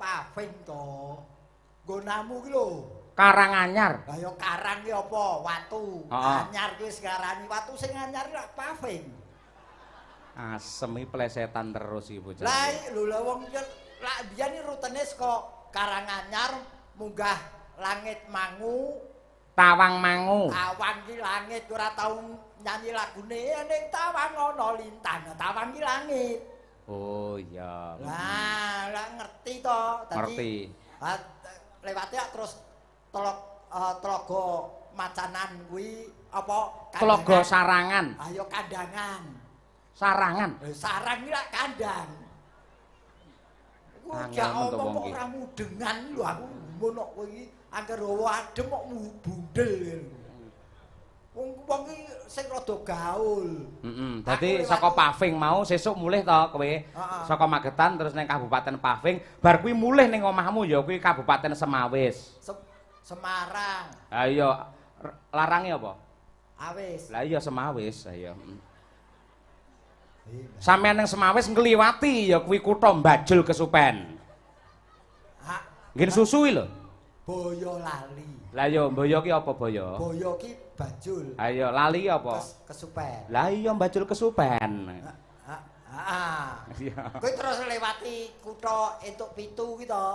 paving to. Nggonamu ki lho. Karanganyar. Lah ya karang ki apa? Watu. Anyar ki wis ngarani watu sing anyar lak paving. Asem iki plesetan terus iki bocah. Lah lho wong lak biyen rutene saka Karanganyar munggah Langit Mangu. Tawang Mangu. Tawang ki langit ora tau nyanyi lagune ning tawang ana lintang. Tawang ki langit. Oh iya. Lah ngerti to. Ngerti. Lewate terus telaga Macanan kuwi apa? Telaga Sarangan. Ayo kandangan. Sarangan. Sarang iki lak kandang. Ku gak omong ora mudengan lho aku ngono kowe iki angger adem kok bundel. Wong iki sing rada gaul. Dadi saka Paving mau sesuk mulih to kowe. Saka Magetan terus ning Kabupaten Paving, bar kuwi mulih ning omahmu ya kuwi Kabupaten Semawis. Semarang. Ha iya larange apa? Awis. Lah iya Semawis, ayo. Sampeyan ning Semawis ngliwati ya kuwi kutha Mbajul Kesupen. Nggih susu lho. Boyo lali. Lah ya Boyo ki apa Boyo? Boyo ki Bajul. Ayo lali apa? Kesupen. Lah iya Mbajul Kesupen. Iya. Kowe terus lewati kutha entuk pitu ki to.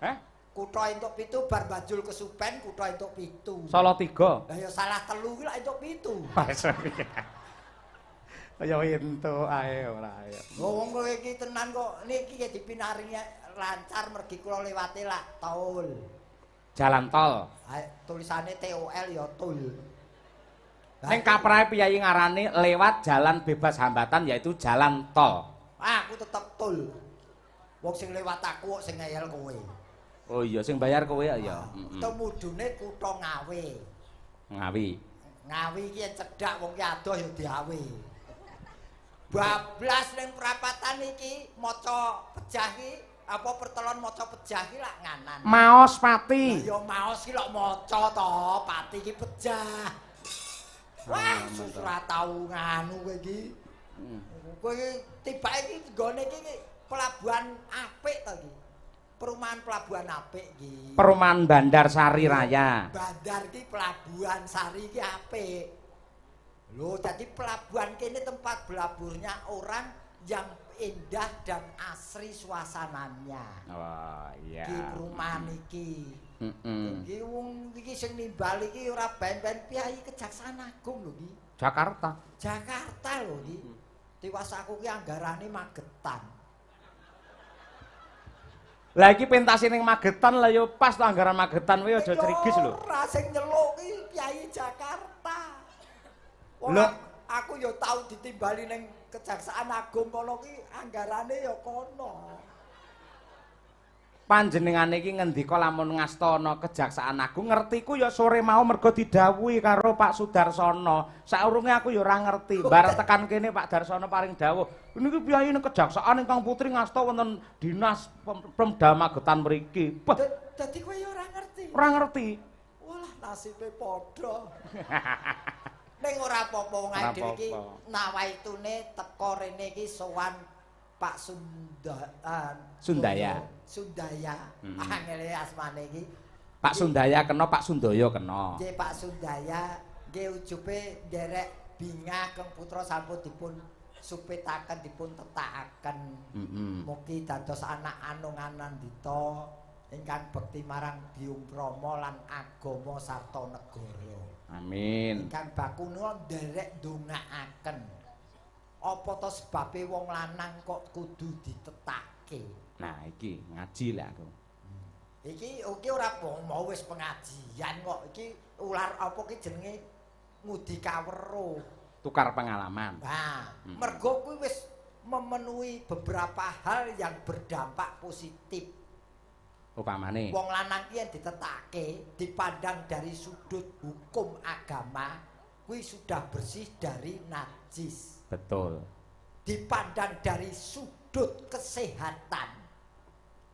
Heh? Kutha entuk pitu bar Bajul Kesupen kutha entuk pitu. Salatiga. Lah ya salah telu ki lak entuk pitu. Kaya entuk ae ora ae. Wong kowe iki tenan kok niki dipinari lancar mergi kula lewate lak tol. Jalan tol. Tulisane TOL ya tol. Ning kaprahe piyayi ngarani lewat jalan bebas hambatan yaitu jalan tol. Aku tetep tol. Wong sing lewat aku kok sing ngeyel kowe. Oh iya sing bayar kowe ya. Temudune kutha Ngawi. Ngawi. Ngawi iki cedhak wong ki adoh ya diawe. Bablas ning prapatan iki maca pejah ki apa pertelon maca pejah ki lak nganan. Maos pati. Ya maos ki lak maca to, pati ki pejah. Wah, ora tau nganu kowe iki. Kowe tibake iki nggone iki pelabuhan apik to iki. Perumahan pelabuhan apik iki. Perumahan Bandar Sari Raya. Bandar ki pelabuhan Sari ki apik. Loh, jadi pelabuhan kene tempat belaburnya orang yang indah dan asri suasananya. Wah, iya. Di perumahan iki. Iki wong iki sing nimbal iki ora ben-ben Piai Kejaksaan Agung lho iki. Jakarta. Jakarta lho iki. Tiwas aku ki anggarane Magetan. Lah iki pentase ning Magetan lah ya pas to anggaran Magetan kuwi aja crigis lho. Ora sing nyeluk ki Piai Jakarta. Wong aku ya tau ditimbali ning Kejaksaan Agung kono ki anggarane ya kono. Panjenengane iki ngendika lamun ngastana Kejaksaan Agung ngertiku ya sore mau mergo didhawuhi karo Pak Sudarsono. Saurunge aku ya ora ngerti. Bareng tekan kene Pak Darsono paring dawuh. Niki piyayi ning Kejaksaan ingkang putri ngasta wonten Dinas Pemda Magetan mriki. Dadi kowe ya ora ngerti. Ora ngerti. Walah nasibe padha. Ning ora apa-apa wong dhewe iki nawaitune teko rene iki sowan Pak Sundaya. Angele asmane iki. Pak Sundaya kena, Pak Sundoyo kena. Nggih Pak Sundaya nggih ujube nderek bingah keng putra sampun dipun supetaken dipun tetakaken. Mugi dados anak anung-anan dita ingkang bekti marang Biyung Rama lan agama sarta negara. Amin. Ingkang bakuna nderek ndongaaken. Apa to sebabe wong lanang kok kudu ditetake? Nah, iki ngaji lah aku. Iki ora mau wis pengajian kok. Iki ular apa ki jenenge ngudi kawero. Tukar pengalaman. Nah, mergo kuwi wis memenuhi beberapa hal yang berdampak positif. Upamane wong lanang ki yen ditetake dipandang dari sudut hukum agama kuwi sudah bersih dari najis. Betul. Dipandang dari sudut kesehatan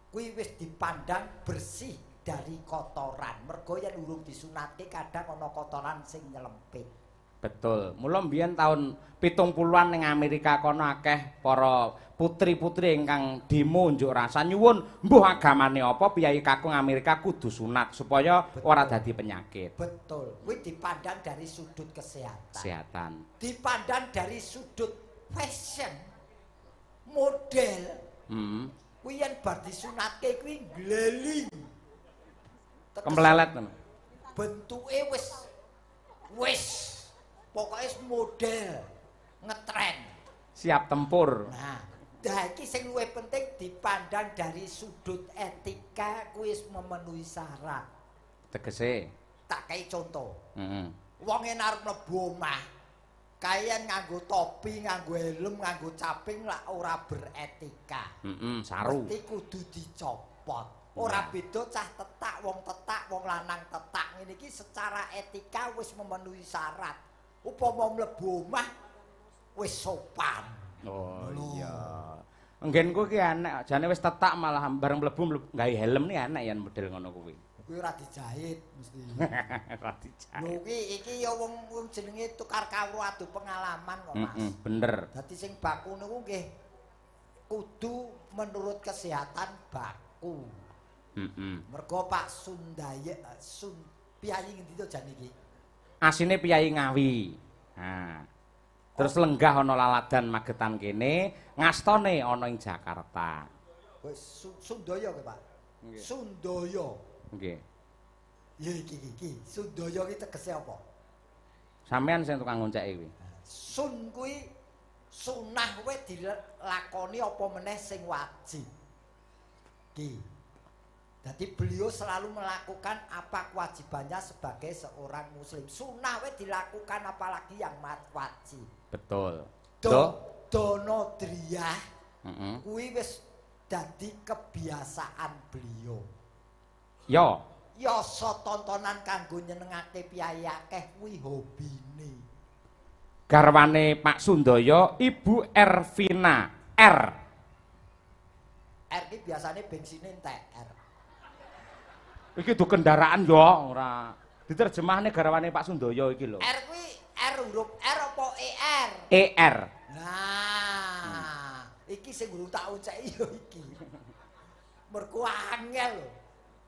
kuwi wis dipandang bersih dari kotoran. Mergo yen urung disunatke kadang ana kotoran sing nyelempit. Betul. Mula mbiyen taun 70-an ning Amerika kono akeh para putri-putri ingkang demo njuk rasa nyuwun mbuh agamane apa piyai kakung Amerika kudu sunat supaya ora dadi penyakit. Betul. Kuwi dipandang dari sudut kesehatan. Kesehatan. Dipandang dari sudut fashion. Model. Kuwi yen bar disunatke kuwi gleling. Kemplelet ngono. Bentuke wis pokoke model ngetren. Siap tempur. Nah, iki sing luwih penting dipandang dari sudut etika kuwi wis memenuhi syarat. Tegese Tak kei contoh. Wong en arep mlebu omah, kayan nganggo topi, nganggo helm, nganggo caping lah ora beretika. Saru. Mesti kudu dicopot. Ora beda cah tetak, wong lanang tetak. Ngene iki secara etika wis memenuhi syarat. Upama mlebu omah wis sopan. Oh iya. Enggenku ki enek, jane wis tetak malah bareng mlebu gawe helm ni enek yen model ngono kuwi. Kuwi ora dijahit mesti. Ora dijahit. Lho iki ya wong jenenge tukar kawruh adu pengalaman kok, Mas. Bener. Dadi sing baku niku nggih kudu menurut kesehatan baku. Mergo Pak Sundaya Piyai ngendi to jan iki? Asine Piyai Ngawi. Nah. Terus lenggah ana laladan Magetan kene, ngastane ana ing Jakarta. Wis Sundaya ke, Pak? Nggih. Sundaya. Nggih. Ya iki. Sundaya ki tegese apa? Sampeyan sing tukang ngonceki kuwi. Sun kuwi sunah kuwi dilakoni apa meneh sing wajib. Ki. Jadi beliau selalu melakukan apa kewajibannya sebagai seorang muslim. Sunnah we dilakukan apalagi yang wajib. Betul. Dono driyah kuwi wis dadi kebiasaan beliau. Ya so tontonan kanggo nyenengake piyai akeh kuwi hobine. Garwane Pak Sundaya Ibu Ervina R. R ki biasane bensine entek R. Iki du kendaraan yo ora. Diterjemahne garwane Pak Sundaya iki lho. R kuwi R huruf R apa ER? ER. Nah, iki sing guru tak uceki yo iki. Mergo angel lho.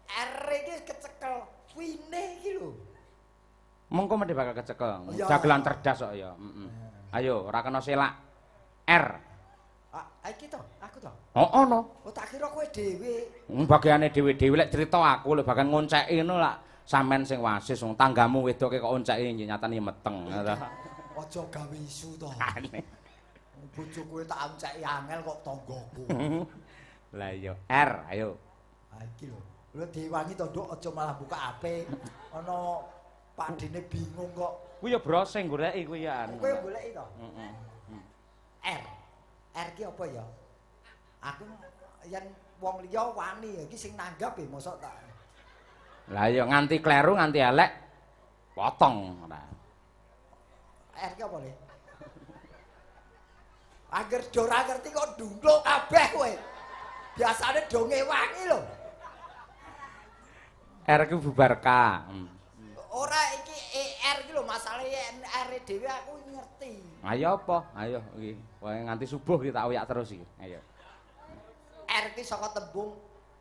R iki kecekel wine iki lho. Mengko mesti bakal kecekel. Dagelan cerdas kok ya. Ayo, ora kena selak. R. Iki to, aku to. No. Oh, tak kira kowe dhewe. Bagiane dhewe-dhewe lek crita aku lek bagian ngonceki ngono lak sampean sing wasis wong tanggamu wedoke kok onceki nyatane meteng. Aja gawe isu to. Bojo kowe tak onceki angel kok tanggoku. Lah iya, R, ayo. Iki lho. Lho diwangi to, Nduk, aja malah buka HP. Ana padine bingung kok. Kuwi ya browsing goleki kuwi ya. Kowe goleki to? R. R ki apa ya? Aku yen wong liya wani iki sing nanggap mosok tak. Lah ya nganti kleru nganti elek potong ora. R ki apa le? Agar do ora ngerti kok ndungluk kabeh kowe. Biasane do ngewangi lho. R ki bubarka. Ora iki ER ki lho masalahe R dhewe aku ngerti. Ayo apa? Ayo iki. Wae nganti subuh iki tak oyak terus iki. Ayo. R ki saka tembung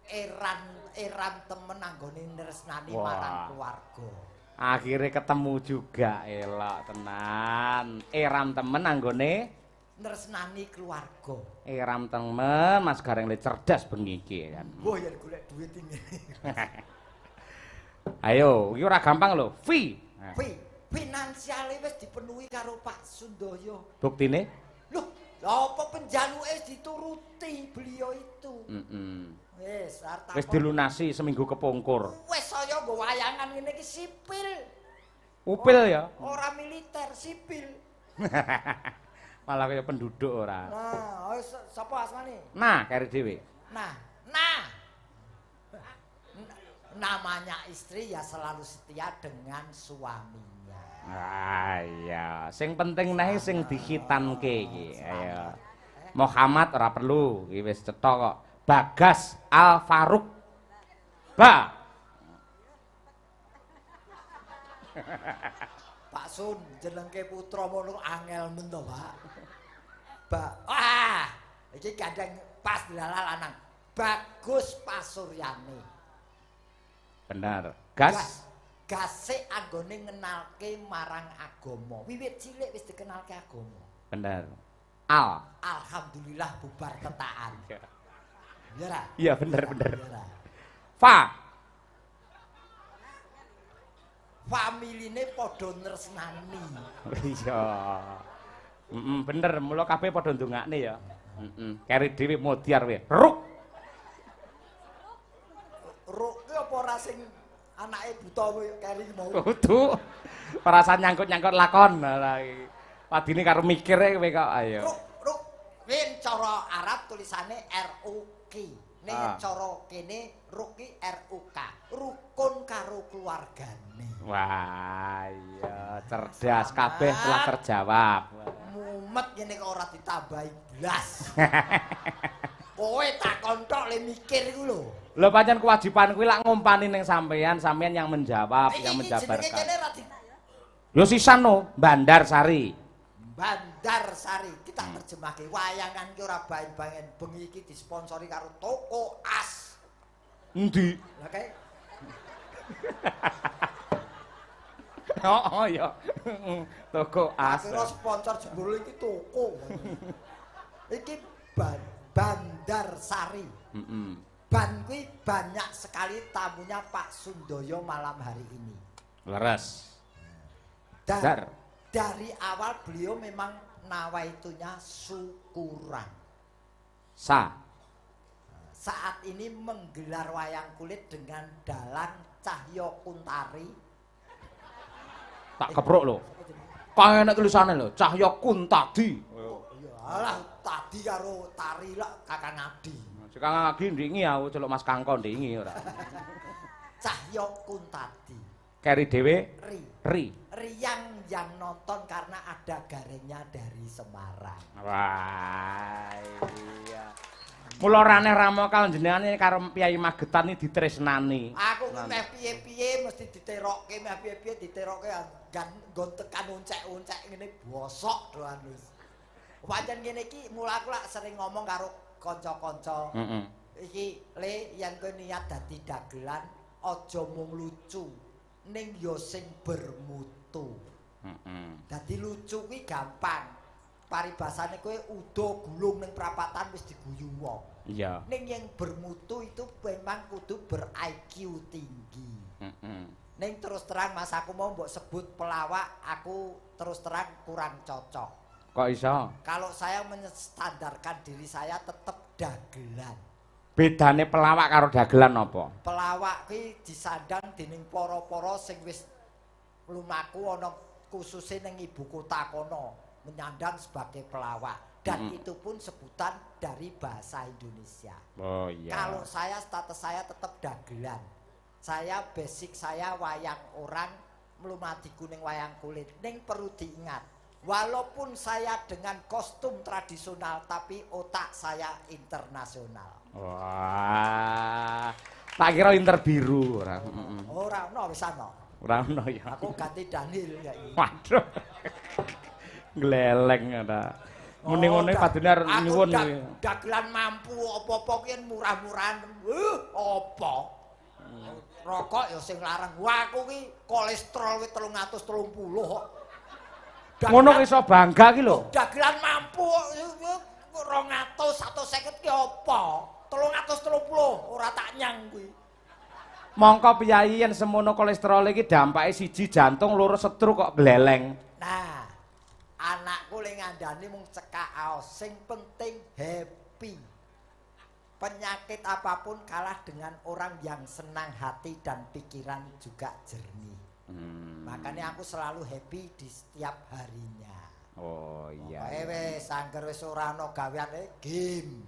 eran temen anggone nresnani marang keluarga. Akhirnya ketemu juga elok tenan. Eram temen anggone nresnani keluarga. Eram temen Mas Gareng le cerdas bengi iki kan. Wah yen golek duit ini. Ayo, iki ora gampang lho. Finansiale wis dipenuhi karo Pak Sundaya. Buktine? Loh, apa penjaluke wis dituruti beliau itu. Wis, wis dilunasi seminggu kepungkur. Wis saya nggo wayangan ngene iki sipil. Upil ya? Ora militer, sipil. Malah kaya penduduk ora. Nah, wis sapa asmane? Nah, kari dhewe. Nah. Namanya istri ya selalu setia dengan suaminya. Ah iya, sing penting nae sing dikhitanke iki. Ayo. Muhammad ora perlu, iki wis cetha kok. Bagas Al Faruq. Pak Sun jenengke putra mono angel men to, Pak. Iki gandeng pas dilala lanang. Bagus Pasuryane. Bener. Gase anggone ngenalke marang agama. Wiwit cilik wis dikenalke agama. Bener. Alhamdulillah bubar tetakan. Iya ra? Iya bener. Familine padha nresnani. Iya. Bener, mula kabeh padha ndongakne ya. Keri dhewe modiar we. Ruk ki apa ora sing anake buta kowe keri mau. Kudu. Perasaan nyangkut-nyangkut lakon. Padine karo mikire kowe kok ayo. Ruk. Win cara Arab tulisane RUK. Ning cara kene ruk ki RUK. Rukun karo keluargane. Wah, iya cerdas kabeh telah terjawab. Mumet ngene kok ora ditambahi blas. Kowe takon tok le mikir iku lho. Lho pancen kewajiban kuwi lak ngumpani ning sampean yang menjawab, yang menjabarkan. Yo sisan no, Bandarsari. Bandarsari kita terjemahke wayangan ki ora baen-baen bengi iki disponsori karo Toko As. Endi? Lah kae. Oh ya. Toko As. Kira sponsor jebul iki toko. Iki Bandarsari. Ban kuwi banyak sekali tamunya Pak Sundoyo malam hari ini. Leres. Dari awal beliau memang nawaitunya syukuran. Saat ini menggelar wayang kulit dengan dalang Cahyo Kuntari. Tak keprok lho. Kaya enak tulisane lho, Cahyo Kuntadi. Iya, alah tadi karo tari lah Kakang Adi. Kakang Adi ndingi aku celuk Mas Kangko ndingi ora. Cahyo Kuntadi. Keri dhewe Ri. Yang nonton karena ada garengnya dari Semarang. Wah, iya. Mula rane ramokal jenengane karo Piyai Magetan iki ditresnani. Aku ki meh piye-piye mesti diterokke, meh piye-piye diterokke nggon tekan uncek-uncek ngene bosok doan wis. Pancen ngene iki mula aku lak sering ngomong karo kanca-kanca. Iki le yen kowe niat dadi dagelan aja mung lucu, ning ya sing bermutu. Dadi lucu kuwi gampang. Paribasane kowe udo gulung ning prapatan wis diguyu wong. Iya. Ning yang bermutu itu memang kudu ber-IQ tinggi. Ning terus terang Mas aku mau mbok sebut pelawak, aku terus terang kurang cocok. Kok iso? Kalau saya menstandarkan diri saya tetap dagelan. Bedane pelawak karo dagelan apa? Pelawak kuwi disandang dening para-para sing wis lumaku ana khususe ning ibu kota kono. Menyandang sebagai pelawak dan itu pun sebutan dari bahasa Indonesia. Oh iya. Kalau saya status saya tetap dagelan. Saya basic saya wayang orang melumati kuning wayang kulit. Ning perlu diingat, walaupun saya dengan kostum tradisional tapi otak saya internasional. Wah. Tak kira inter biru ora. Ora ono wis ana. Ora ono ya. Aku ganti Daniel ya iki. Waduh. Gleleng ada. Mending-mending padune nyuwun iki. Dagelan mampu apa-apa ki murah-murahan. Apa? Rokok ya sing larang. Wah aku ki kolesterol wis 330 kok. Ngono iso bangga ki lho. Dagelan mampu 200 150 ki apa? 330 ora tak nyang kuwi. Mongko piyai yen semono kolesterol iki dampake siji jantung, loro stroke kok gleleng. Nah, anakku le ngandani mung cekak aos, sing penting happy. Penyakit apapun kalah dengan orang yang senang hati dan pikiran juga jernih. Makanya aku selalu happy di setiap harinya. Oh iya. Wis angger wis ora ana gaweane game.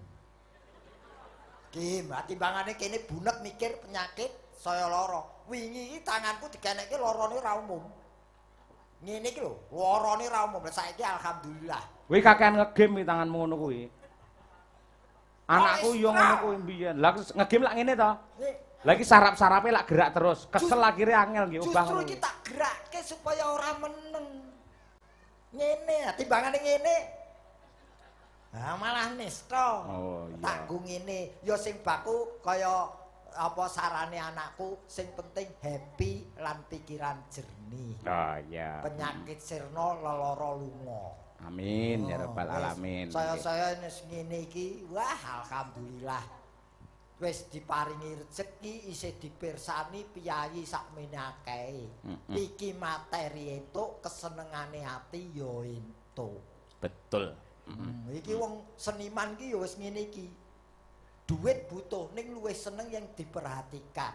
Timbangane kene bunek mikir penyakit saya lara. Wingi iki tanganku digenekke larane ora umum. Ngene iki lho, larane ra umum. Saiki alhamdulillah. Kuwi kakean ngegame tanganmu ngono kuwi. Anakku yo ngono kuwi mbiyen. Lah ngegame lak ngene to. Lah iki sarap-sarape lak gerak terus. Kesel akhire angel nggih obah. Justru iki tak gerakke supaya ora meneng. Ngene, timbangane ngene. Ah malah nista. Oh iya. Tanggung ngene, ya sing baku kaya apa sarane anakku sing penting happy lan pikiran jernih. Oh iya. Penyakit sirna lelara lunga. Amin ya rabbal alamin. Saya wis ngene iki, wah alhamdulillah. Wis diparingi rezeki isih dipirsani piyayi sakmene akeh. Iki materi entuk, kesenengane ati ya entuk. Betul. Iki wong seniman iki ya wis ngene iki. Duit butuh ning luwih seneng yang diperhatikan.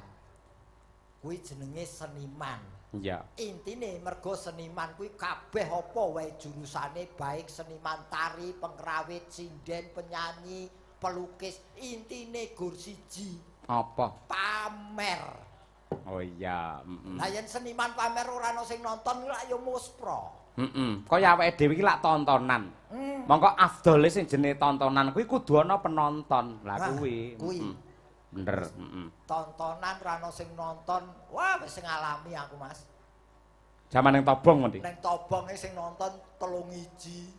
Kuwi jenenge seniman. Iya. Intine mergo seniman kuwi kabeh apa wae jurusane baik seniman tari, pengrawit, sinden, penyanyi, pelukis, intine gur siji. Apa? Pamer. Oh iya, Lah yen seniman pamer ora ana sing nonton lak ya muspra. Kaya awake dhewe iki lak tontonan. Mongko afdole sing jenenge tontonan kuwi kudu ana penonton. Lah kuwi. Bener, Tontonan ora ana sing nonton. Wah, wis ngalami aku, Mas. Zaman ning Tobong ngendi? Ning Tobonge sing nonton 3 iji.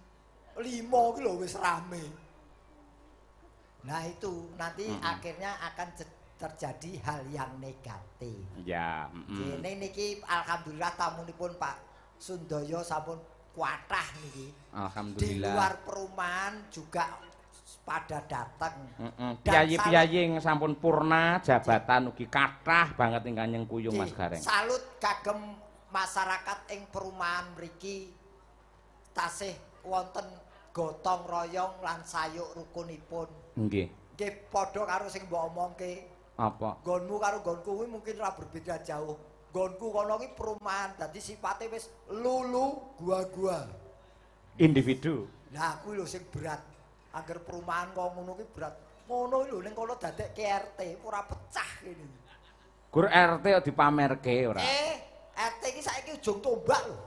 5 ki lho wis rame. Nah itu nanti akhirnya akan terjadi hal yang negatif. Ya, Ini niki alhamdulillah tamunipun Pak Sundoyo sampun kuatah niki. Alhamdulillah. Di luar perumahan juga pada datang. Piyayi-piyayi sampun purna jabatan ugi kathah banget ingkang nyengkuyung Mas Gareng. Salut kagem masyarakat ing perumahan mriki tasih wonten gotong royong lan sayuk rukunipun. Nggih. Nggih padha karo sing mbok omongke. Apa? Gonmu karo gonku kuwi mungkin ora berbeda jauh. Gonku kono ki perumahan dadi sifate wis lulu gua-gua. Individu. Lah kuwi lho sing berat. Angger perumahan kok ngono ki berat. Ngono lho ning kono dadekke RT ora pecah kene. Gur RT kok dipamerke ora. RT iki saiki ujung tombak lho.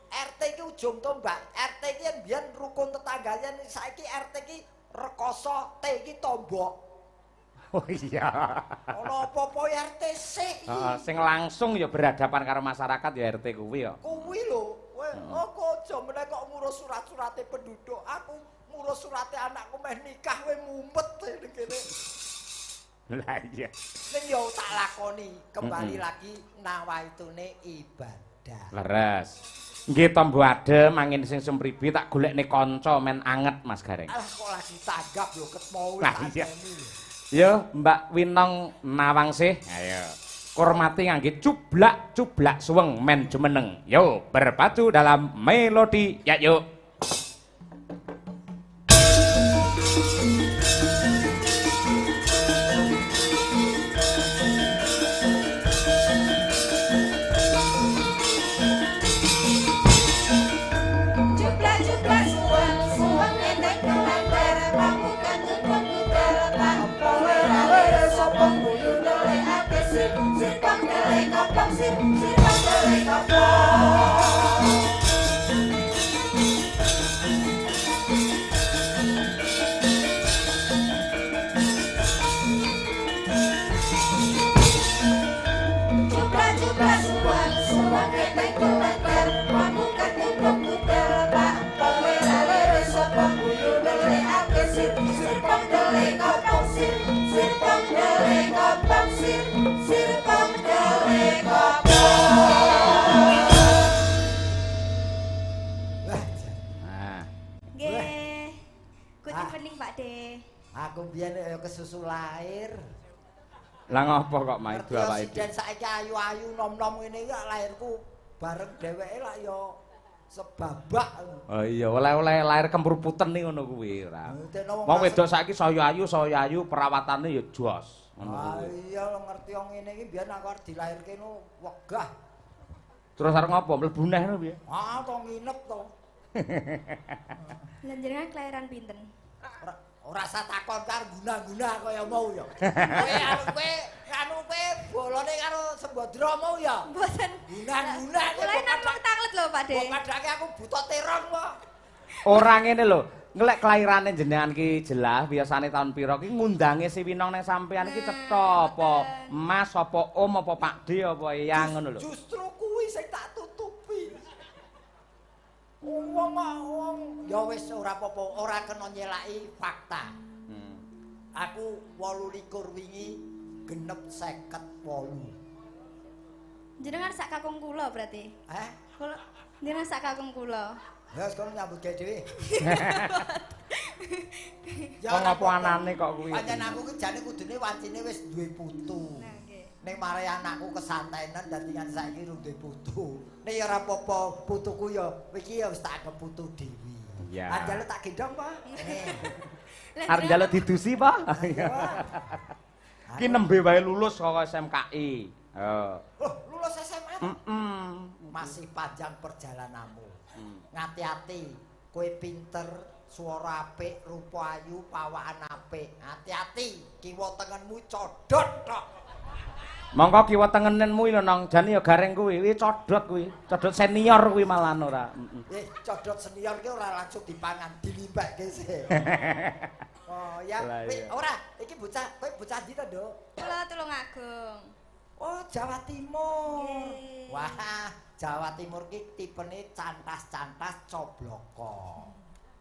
RT iki ujung tombak. RT iki yen biyen rukun tetangganya saiki RT iki rekoso, T iki tombok. Oh iya. Ono apa-apa RT sik iki. Sing langsung ya berhadapan karo masyarakat ya RT kuwi ya. Kuwi lho. Kok aja meneh kok ngurus surat-surate penduduk. Aku ngurus surate anakku meh nikah kowe mumet ning kene. Lah iya. Ning yo tak lakoni, kembali lagi nawaitune ibadah. Leres. Nggih to Mbok Adem angin sing sempribi tak golekne kanca men anget Mas Gareng. Alah kok lagi tanggap lho ket mau Lah iya. Yo Mbak Winong Nawangsih. Ayo. Hormati ngangge cublak-cublak suweng men jumeneng. Yo berpacu dalam melodi. Ya yuk. Aku biyen ya kesusu lahir. Lah ngopo kok maido awake dhewe? Saiki ayu-ayu nom-nom ngene iki lahirku bareng dheweke lak ya sebabak. Oh iya, oleh-oleh lahir kempur puten nih ngono kuwi ora. Wong wedok saiki saya ayu, perawatane ya jos. Ah iya ngerti wong ngene iki biyen aku arep dilahirke no wegah. Terus arep ngopo? Mlebu neh ngono piye? Ah, kok nginep to. Lah jenengan kelahiran pinten? Ora usah takon karo guna-guna kaya mau ya. Kowe bolone karo Sembadra mau ya. Mboten. Guna-guna. Kula namung tanglet lho, Pak De. Kok kadake aku buta terong kok. Ora ngene lho. Ngelek kelahirane jenengan ki jelas biasane tahun pira ki ngundange si Winong nang sampean ki cetha apa Mas apa Om apa Pak D apa Eyang ngono lho. Justru kuwi sing tak Wong ya wis ora apa-apa, ora kena nyelaki fakta. Aku 28 wingi genep 58. Jenengan sak kakung kula berarti. Kula jenengan sak kakung kula. Ya sekono nyambut gawe dhewe. Kok ngapa anane kok kuwi? Pancen aku ki jane kudune wancine wis duwe putu. Nah, nggih. Ning mare anakku kesantenan dadi nganti saiki urung duwe putu. Nek ya ora apa-apa, putuku ya iki ya wis tak anggap putu dhewe. Iya. Anjale tak gendong, Pak. Arep njaluk didusi, Pak. Ki nembe wae lulus saka SMKI. Oh, lulus SMA. Masih panjang perjalananmu. Ngati-ati, kowe pinter, swara apik, rupa ayu, pawakan apik. Hati-hati, kiwa tengenmu codot tok. Mongko kiwa tengenenmu lho nang jane ya gareng kuwi, codot kuwi. Codot senior kuwi malah ora. Codot senior ki ora langsung dipangan, dilimbake sih. Oh ya, ora, iki bocah, kowe bocah ndi to, Nduk? Kula Tulungagung. Oh, Jawa Timur. Nggih. Wah, Jawa Timur ki tipene cantas-cantas cobloko.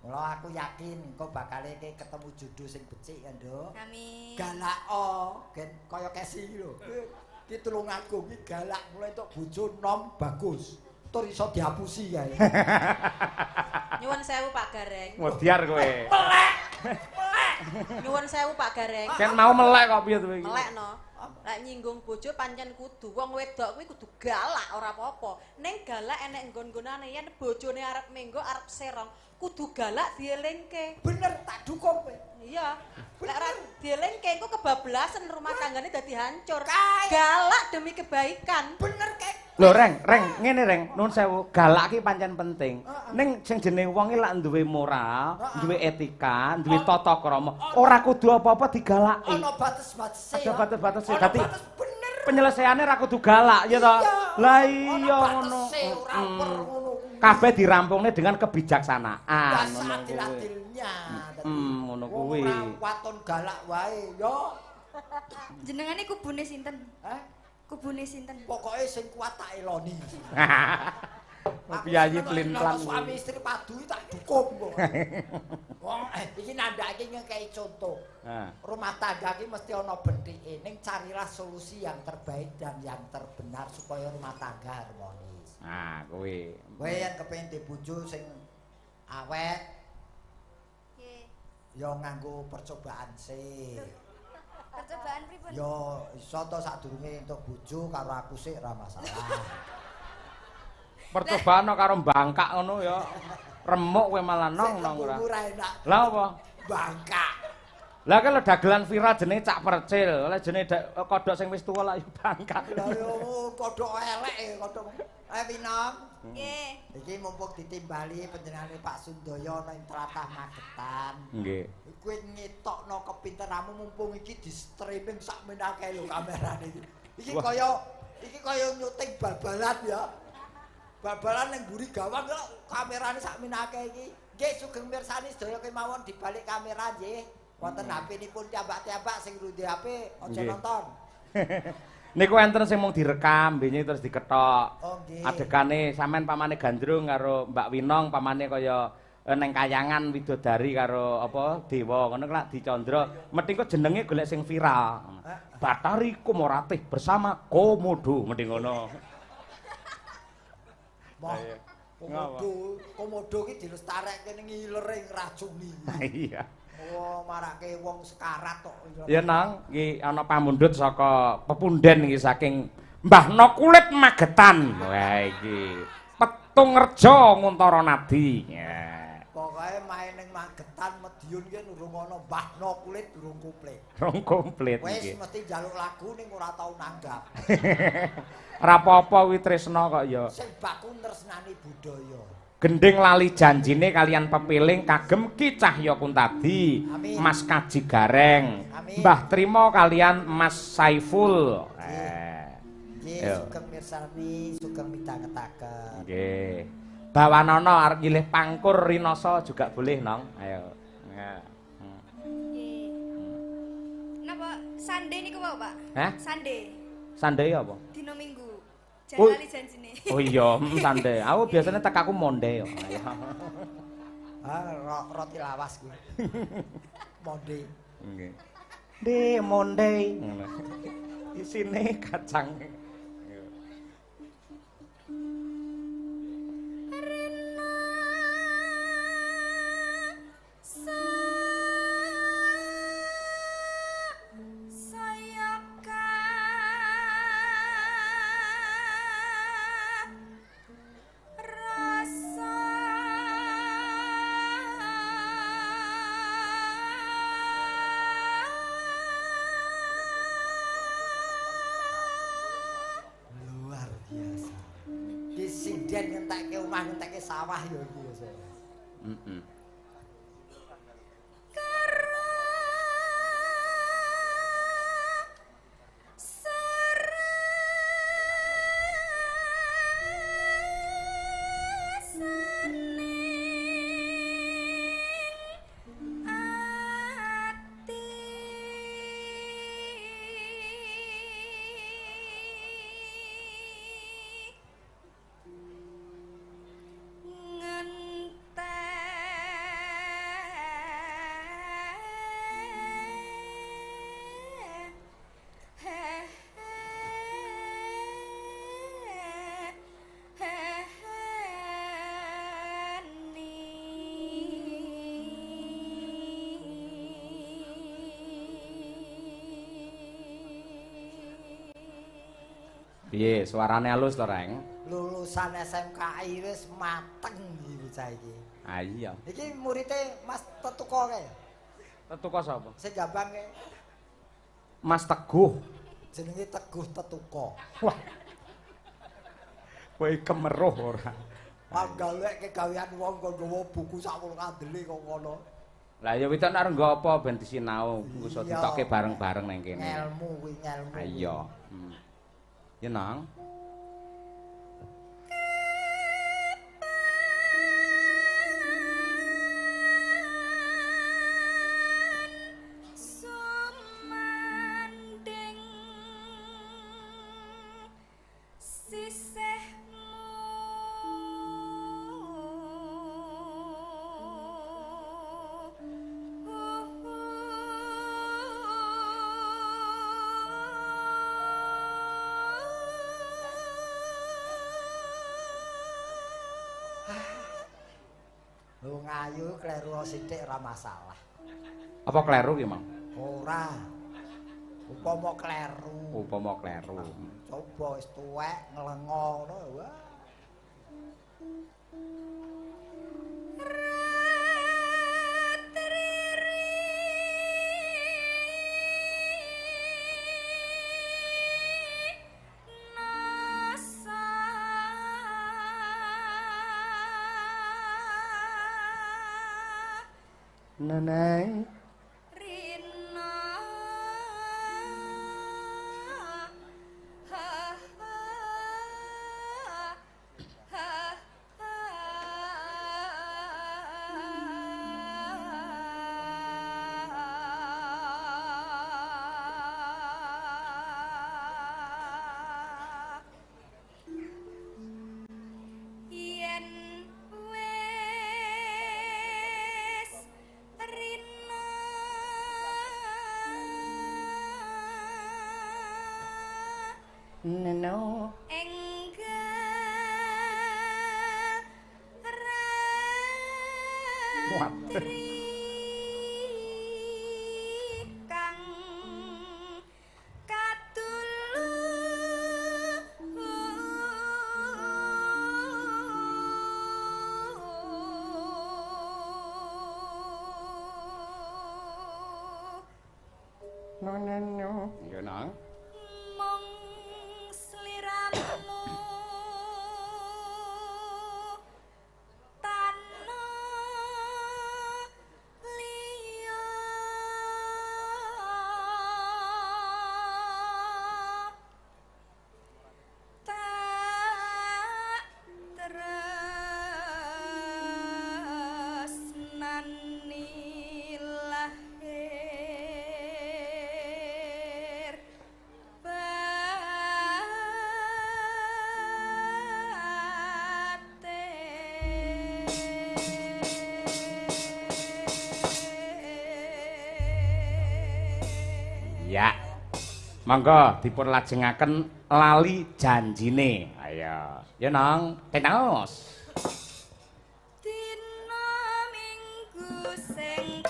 Mula aku yakin engko bakal iki ketemu jodoh sing becik ya, Nduk. Amin. Galak gen kaya Kesi lho. Ki Tulungagung ki galak mulai entuk bojo nom bagus. Tur iso dihapusi kae. Nyuwun sewu Pak Gareng. Ngodiar kowe. Nyuwun sewu Pak Gareng. Ken mau melek kok piye to iki? Melek no. Lek nyinggung bojo pancen kudu wong wedok kuwi kudu galak ora apa-apa. Ning galak enek nggon-nggonane yen bojone arep menggo arep serong kudu galak dielingke. Bener tak dukung kowe. Iya. Lek ora dielingke engko kebablasan rumah tanggane dadi hancur. Kae. Galak demi kebaikan. Bener kae. Lho Reng, ngene Reng, nuwun sewu, galak ki pancen penting. Ning sing jenenge wong iki lak duwe moral, duwe etika, duwe tata krama, ora kudu apa-apa digalaki. Ana batas-batase. Ada batas-batase. Dadi bener. penyelesaiane ra kudu galak ya to. Lah iya ngono. Ora perlu ngono. Kabeh dirampungne dengan kebijaksanaan Ya ngono kuwi. adil-adilnya. Ngono kuwi. Ora waton galak wae yo. Jenengan iki kubune sinten? Kubune sinten? Pokoke sing kuat tak eloni. Piyayi plin-plan. Suami istri padu tak dukung kok. Wong iki nandhake ngekeki contoh. Rumah tangga iki mesti ana benthike, ning carilah solusi yang terbaik dan yang terbenar supaya rumah tangga harmonis. Nah, kuwi. Kowe yen kepengin di bojo sing awet, Nggih. ya nganggo percobaan sih. Percobaan pripun? Ya iso to sadurunge entuk bojo karo aku sik ora masalah. Percobaan karo bangkak ngono ya. Remuk kowe malah nong ora. Ora enak. Lah apa? Bangka. Lah kan dagelan viral jenenge Cak Percil, lah jenenge kodhok sing wis tuwa lah ya bangkak. Lah yo kodhok elek kodhok. Winong. Nggih. Iki mumpung ditimbali panjenengane Pak Sundoyo ana ing tlatah Magetan. Nggih. Kowe ngetokno kepinteranmu mumpung iki di streaming sak menake lho kamerane iki. Iki kaya nyuting bal-balan ya. Bal-balan ning mburi gawang kok kamerane sak menake iki. Nggih sugeng mirsani sedaya kemawon dibalik kamera nggih. Wonten HP-nipun tiambak-tiambak sing rundi HP aja nonton. Niku enten sing mung direkam, bengi terus diketok. Oh nggih. Adegane sampean pamane Gandrung karo Mbak Winong pamane kaya neng kayangan widodari karo apa dewa ngono lak dicandra. Mesti kok jenenge golek sing viral. Batari Komoratih bersama Komodo mesti ngono. Komodo ki dilestarekke ning ilering racuni. Iya. Oh, marake wong sekarat tok. Ya nang, iki ana pamundhut saka pepunden iki saking Mbah No Kulit Magetan. Wah iki Petung Reja Nguntara Nadi. Pokoke main ning Magetan Madiun ki urung ana Mbah No Kulit durung komplit. Rong komplit Wis iki. mesti njaluk lagu ning ora tau nanggap. Ora apa-apa kuwi tresna kok ya. Sing baku tresnani budaya. Gending lali janjine kalian pepiling kagem Ki Cahya Kuntadi, Amin. Mas Kaji Gareng, Amin. Mbah Trimo kalian Mas Saiful. Nggih, Yo. sugeng mirsani, sugeng midhangetaken. Nggih. Bawanono arep nyilih pangkur rinoso juga boleh, Nong. Ayo. Ya. Nggih. Napa sande niku wae, Pak? Hah? Sande. Sandai apa? Dina Minggu. Jangan lali janjine. Oh iya, santai. Aku biasanya tekaku monde yo. Roti lawas kuwi. Monde. Nggih. De monde. Ngono. Isine kacang. Sinden ngentekke omah ngentekke sawah ya iki ya. Heeh. Piye, suarane halus to, Reng? Lulusan SMKI wis mateng iki bocah iki. Ah iya. Iki muridé Mas Tetuko kae. Tetuko sapa? Sing gampange Mas Teguh. jenenge Teguh Tetuko. Wah. Kowe kemeruh ora? Panggalek kegawean wong kok nggawa buku sakmono kandele kok ngono. Lah ya witan arep nggo apa ben disinau, iso ditokke bareng-bareng nang kene. Ngelmu kuwi ngelmu. Ah iya. Ya nang. Ngayu kleru sithik ora masalah. Apa kleru ki, Mang? Ora. Upama kleru. Upama kleru. Coba wis tuwek nglengo ngono wah. Neneng Rina yen wis rina neno enggal ratri kang neno ya nang mong sliramu tanah liya tak tresnani lahir Monggo dipun lajengaken lali janjine. Ayo. Ya nang, tenos. Dina minggu sing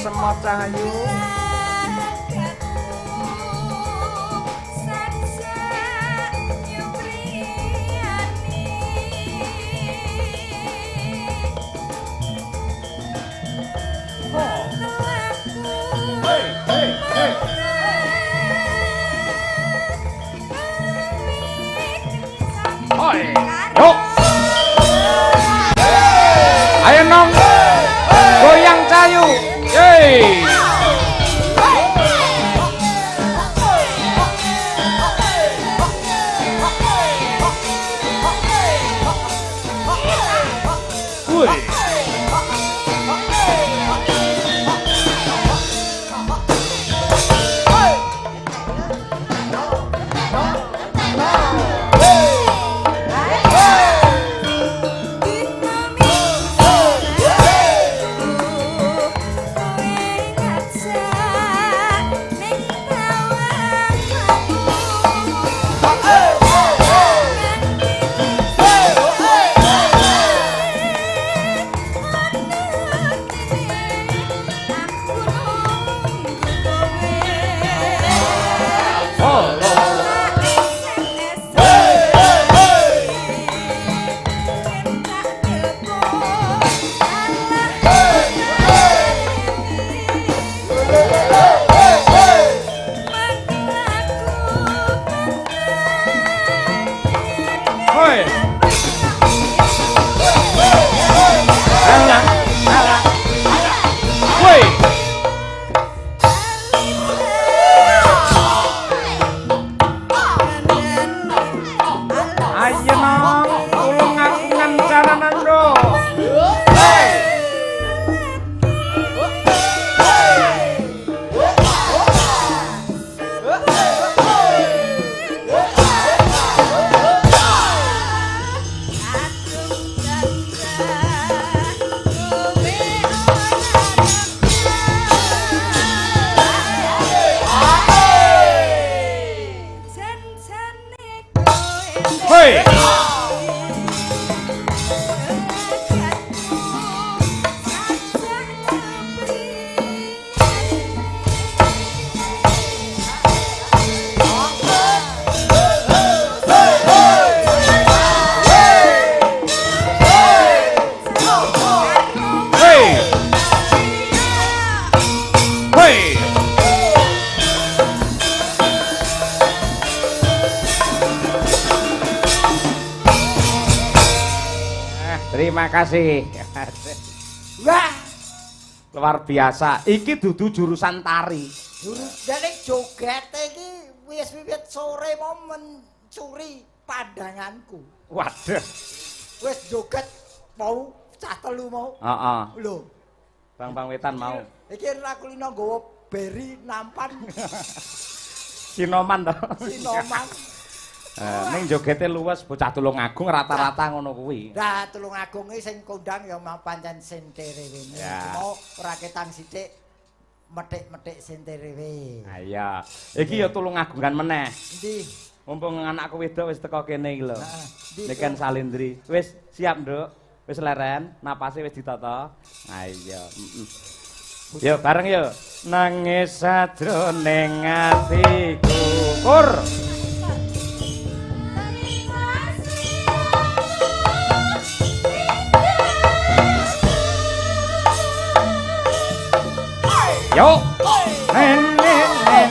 Semot Cahayu Yuk ayo nong goyang Cahayu. Hey! kasih. Wah, Luar biasa. Iki dudu jurusan tari. jadi joget iki wis wiwit sore mau mencuri pandanganku. Waduh. Wis joget mau cah telu mau. Heeh. Lho, Bang Wetan mau. iki ra kulino nggawa beri nampan Sinoman to. sinoman. Ning jogete luwes bocah Tulungagung rata-rata ngono kuwi. Lah Tulungagung iki sing kondang ya mau pancen senterewe. Ya. Cuma ora ketang sithik metik-metik senterewe. Ha iya. Iki ya Tulungagungan meneh. Endi? Mumpung anakku wedok wis teko kene iki lho. Heeh. Niken Salindri. Wis siap, Nduk? Wis leren, napase wis ditata. Ha iya, Yo bareng yo. Nangis sadroning atiku. Kur. Yo. Nen nen nen.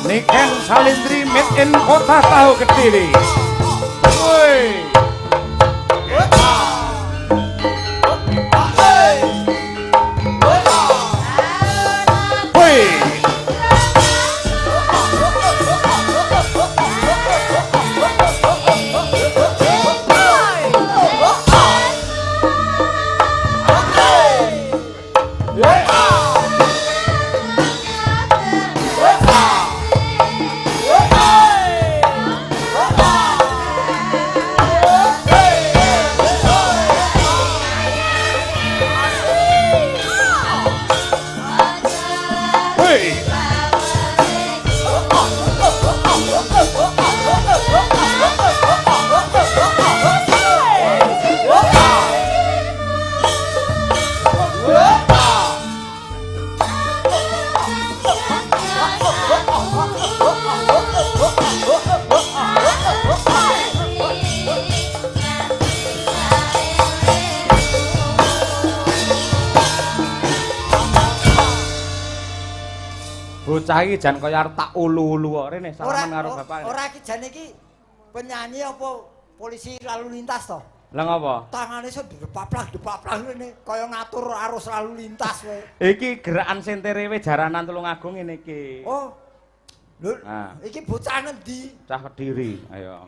Niken Salindri made in Kota Tahu Kediri. Woi. Woi. Bocah iki jan kaya arep tak ulu-ulu kok rene salaman karo bapak. Ora iki jane iki penyanyi apa polisi lalu lintas to? Lah ngopo? Tangane iso depaplang rene kaya ngatur arus lalu lintas kowe. Iki gerakan senterewe jaranan Tulungagung ngene iki. Oh. Lho, Nah. iki bocah endi? Cah Kediri, ayo.